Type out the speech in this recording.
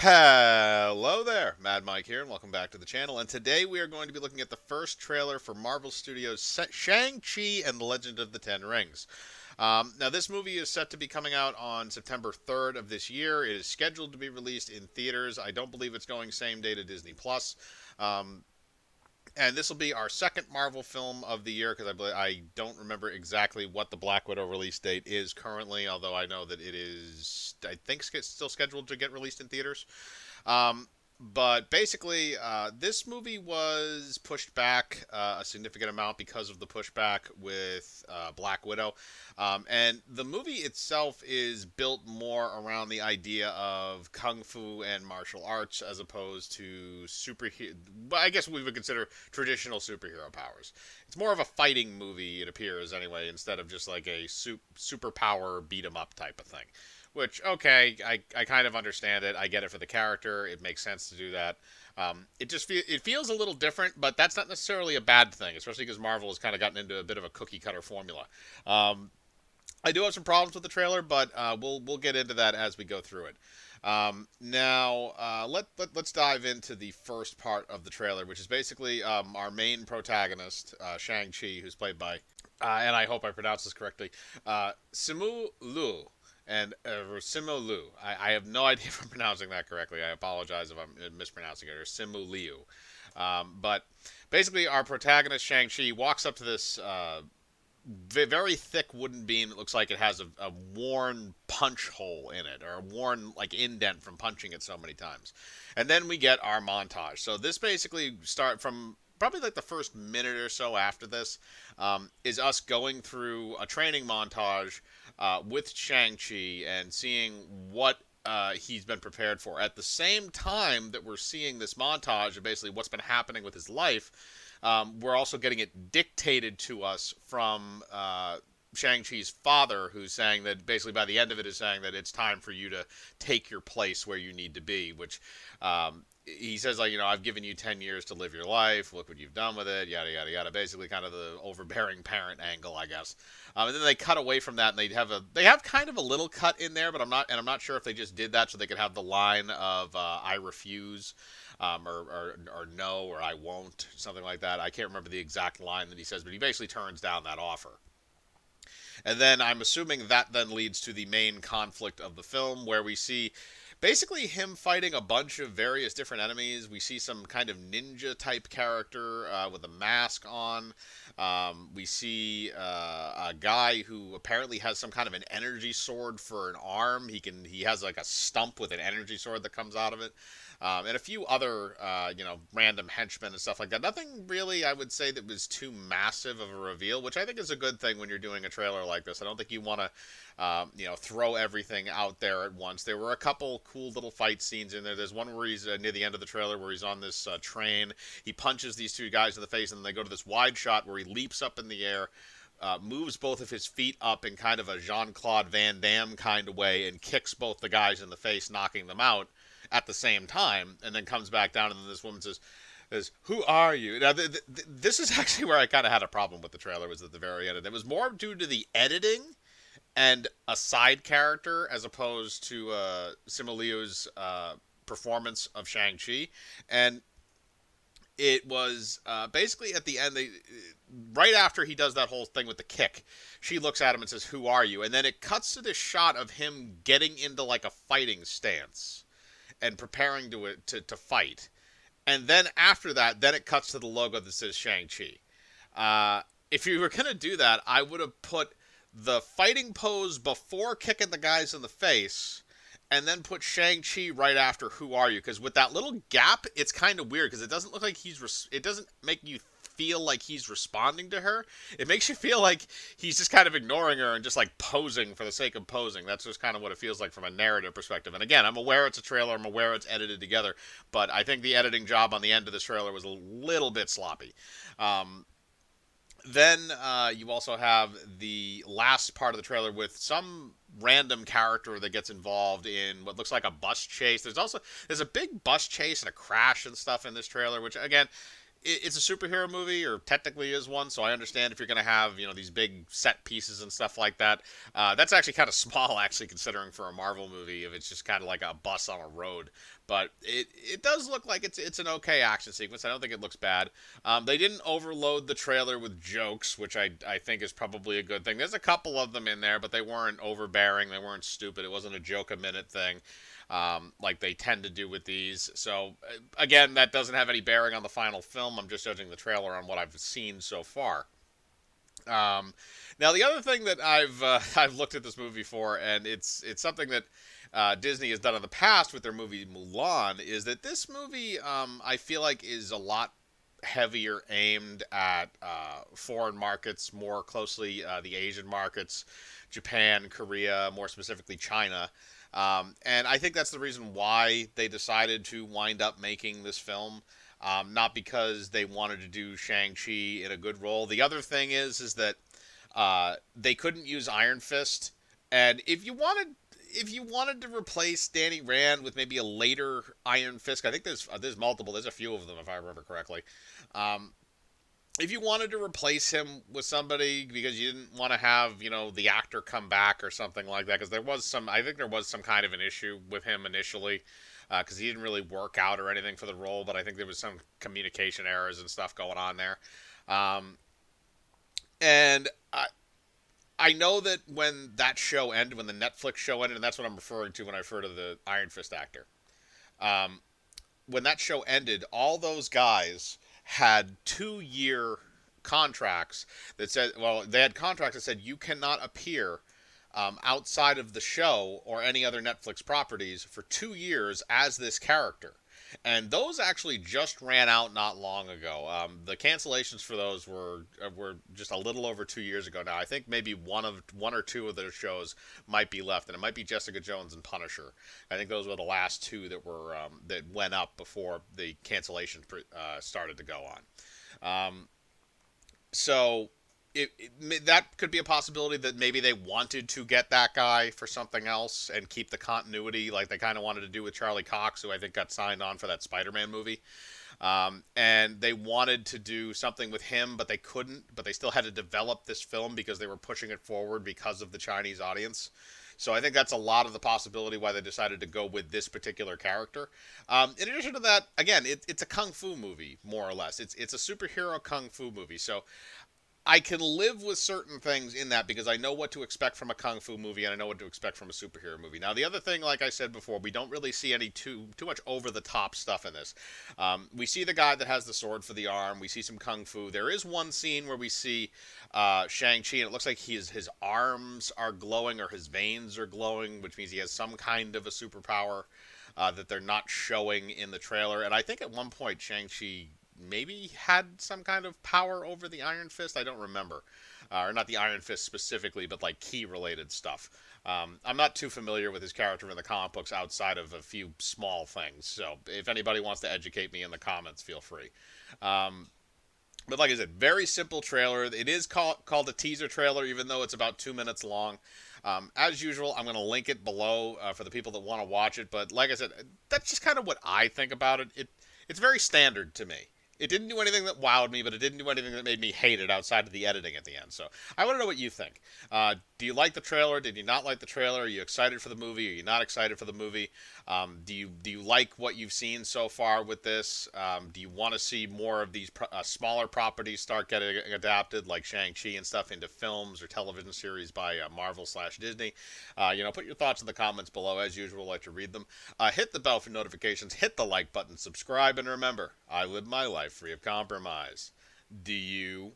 Hello there, Mad Mike here, and welcome back to the channel. And today we are going to be looking at the first trailer for Marvel Studios' Shang-Chi and the Legend of the Ten Rings. Now, this movie is set to be coming out on September 3rd of this year. It is scheduled to be released in theaters. I don't believe it's going same day to Disney Plus. Um, and this will be our second Marvel film of the year because I don't remember exactly what the Black Widow release date is currently, although I know that it is, I think, still scheduled to get released in theaters. Um, but basically, this movie was pushed back a significant amount because of the pushback with Black Widow. And the movie itself is built more around the idea of kung fu and martial arts as opposed to superhero. I guess we would consider traditional superhero powers. It's more of a fighting movie, it appears, anyway, instead of just like a superpower beat 'em up type of thing. Which, okay, I kind of understand it. I get it for the character. It makes sense to do that. It feels a little different, but that's not necessarily a bad thing, especially because Marvel has kind of gotten into a bit of a cookie cutter formula. I do have some problems with the trailer, but we'll get into that as we go through it. Let's dive into the first part of the trailer, which is basically our main protagonist, Shang-Chi, who's played by, and I hope I pronounced this correctly, Simu Liu and Simu Liu. I have no idea if I'm pronouncing that correctly. I apologize if I'm mispronouncing it. Or Simu Liu. But basically, our protagonist Shang-Chi walks up to this very thick wooden beam. It looks like it has a worn punch hole in it, or a worn like indent from punching it so many times. And then we get our montage. So this basically start from probably like the first minute or so after this is us going through a training montage with Shang-Chi and seeing what he's been prepared for. At the same time that we're seeing this montage of basically what's been happening with his life, we're also getting it dictated to us from Shang-Chi's father, who's saying that basically by the end of it is saying that it's time for you to take your place where you need to be, which he says, like, I've given you 10 years to live your life. Look what you've done with it, yada, yada, yada. Basically kind of the overbearing parent angle, I guess. And then they cut away from that, and they have kind of a little cut in there, but I'm not sure if they just did that so they could have the line of I refuse. Or no, or I won't, something like that. I can't remember the exact line that he says, but he basically turns down that offer. And then I'm assuming that then leads to the main conflict of the film, where we see basically him fighting a bunch of various different enemies. We see some kind of ninja type character with a mask on. We see a guy who apparently has some kind of an energy sword for an arm. He has like a stump with an energy sword that comes out of it. And a few other, random henchmen and stuff like that. Nothing really, I would say, that was too massive of a reveal, which I think is a good thing when you're doing a trailer like this. I don't think you want to, throw everything out there at once. There were a couple cool little fight scenes in there. There's one where he's near the end of the trailer where he's on this train. He punches these two guys in the face, and then they go to this wide shot where he leaps up in the air. Moves both of his feet up in kind of a Jean-Claude Van Damme kind of way and kicks both the guys in the face, knocking them out at the same time, and then comes back down, and then this woman says, "Who are you?" Now, this is actually where I kind of had a problem with the trailer, was at the very end. And it was more due to the editing and a side character as opposed to Simu Liu's performance of Shang-Chi. And it was basically at the end, right after he does that whole thing with the kick, she looks at him and says, "Who are you?" And then it cuts to this shot of him getting into like a fighting stance and preparing to fight. And then after that, then it cuts to the logo that says Shang-Chi. If you were going to do that, I would have put the fighting pose before kicking the guys in the face, and then put Shang-Chi right after Who Are You? Because with that little gap, it's kind of weird, because it doesn't look like it doesn't make you feel like he's responding to her. It makes you feel like he's just kind of ignoring her and just like posing for the sake of posing. That's just kind of what it feels like from a narrative perspective. And again, I'm aware it's a trailer, I'm aware it's edited together, but I think the editing job on the end of this trailer was a little bit sloppy. Then you also have the last part of the trailer with some random character that gets involved in what looks like a bus chase. There's a big bus chase and a crash and stuff in this trailer, which again, it's a superhero movie, or technically is one. So I understand if you're going to have these big set pieces and stuff like that. That's actually kind of small, actually, considering for a Marvel movie, if it's just kind of like a bus on a road. But it does look like it's an okay action sequence. I don't think it looks bad. They didn't overload the trailer with jokes, which I think is probably a good thing. There's a couple of them in there, but they weren't overbearing. They weren't stupid. It wasn't a joke a minute thing, like they tend to do with these. So again, that doesn't have any bearing on the final film. I'm just judging the trailer on what I've seen so far. Um, Now, the other thing that I've looked at this movie for, and it's something that Disney has done in the past with their movie Mulan, is that this movie I feel like is a lot heavier aimed at foreign markets, more closely the Asian markets, Japan, Korea, more specifically China. And I think that's the reason why they decided to wind up making this film. Not because they wanted to do Shang-Chi in a good role. The other thing is that they couldn't use Iron Fist, and if you wanted to replace Danny Rand with maybe a later Iron Fist, I think there's multiple. There's a few of them if I remember correctly. Um, if you wanted to replace him with somebody because you didn't want to have the actor come back or something like that, because I think there was some kind of an issue with him initially, because he didn't really work out or anything for the role, but I think there was some communication errors and stuff going on there. Um, and I know that when that show ended, when the Netflix show ended, and that's what I'm referring to when I refer to the Iron Fist actor. Um, when that show ended, all those guys had 2-year contracts that said, well, they had contracts that said you cannot appear outside of the show or any other Netflix properties for 2 years as this character. And those actually just ran out not long ago. The cancellations for those were just a little over 2 years ago now. I think maybe one or two of those shows might be left, and it might be Jessica Jones and Punisher. I think those were the last two that went up before the cancellations started to go on. So that could be a possibility that maybe they wanted to get that guy for something else and keep the continuity, like they kind of wanted to do with Charlie Cox, who I think got signed on for that Spider-Man movie. And they wanted to do something with him, but they couldn't. But they still had to develop this film because they were pushing it forward because of the Chinese audience. So I think that's a lot of the possibility why they decided to go with this particular character. In addition to that, again, it's a kung fu movie, more or less. It's a superhero kung fu movie. So I can live with certain things in that because I know what to expect from a kung fu movie and I know what to expect from a superhero movie. Now, the other thing, like I said before, we don't really see any too much over the top stuff in this. We see the guy that has the sword for the arm. We see some kung fu. There is one scene where we see Shang-Chi, and it looks like his arms are glowing or his veins are glowing, which means he has some kind of a superpower that they're not showing in the trailer. And I think at one point Shang-Chi maybe had some kind of power over the Iron Fist. I don't remember. Or not the Iron Fist specifically, but like key related stuff. I'm not too familiar with his character in the comic books outside of a few small things. So if anybody wants to educate me in the comments, feel free. Um, but like I said, very simple trailer. It is called a teaser trailer, even though it's about 2 minutes long. As usual, I'm going to link it below for the people that want to watch it. But like I said, that's just kind of what I think about it. It's very standard to me. It didn't do anything that wowed me, but it didn't do anything that made me hate it outside of the editing at the end. So I want to know what you think. Do you like the trailer? Did you not like the trailer? Are you excited for the movie? Are you not excited for the movie? Do you like what you've seen so far with this? Do you want to see more of these smaller properties start getting adapted, like Shang-Chi and stuff, into films or television series by Marvel/Disney? Put your thoughts in the comments below. As usual, I like to read them. Hit the bell for notifications. Hit the like button. Subscribe, and remember, I live my life free of compromise. Do you?